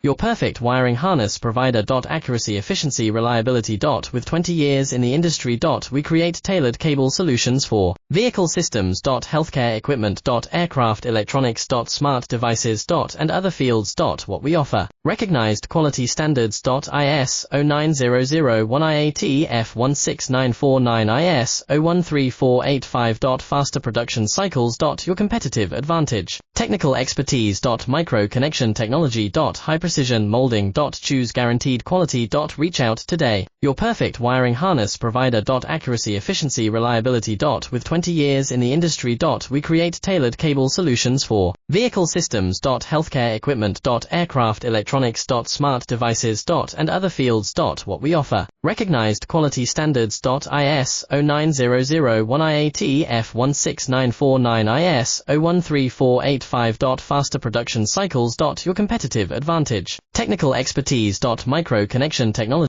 Your perfect wiring harness provider. Accuracy, efficiency, reliability. With 20 years in the industry. We create tailored cable solutions for vehicle systems. Healthcare equipment. Aircraft electronics. Smart devices. And other fields. What we offer. Recognized quality standards. IS 09001 IAT F16949 IS 013485. Faster production cycles. Your competitive advantage. Technical expertise. Micro connection technology. High precision molding. Choose guaranteed quality. Reach out today. Your perfect wiring harness provider. Accuracy, efficiency, reliability. With 20 years in the industry. We create tailored cable solutions for vehicle systems. Healthcare equipment. Aircraft electronics. Smart devices. And other fields. What we offer. Recognized quality standards. IS 09001 IAT F16949 IS 013485. Faster production cycles. Your competitive advantage. Technical expertise. Micro connection technology.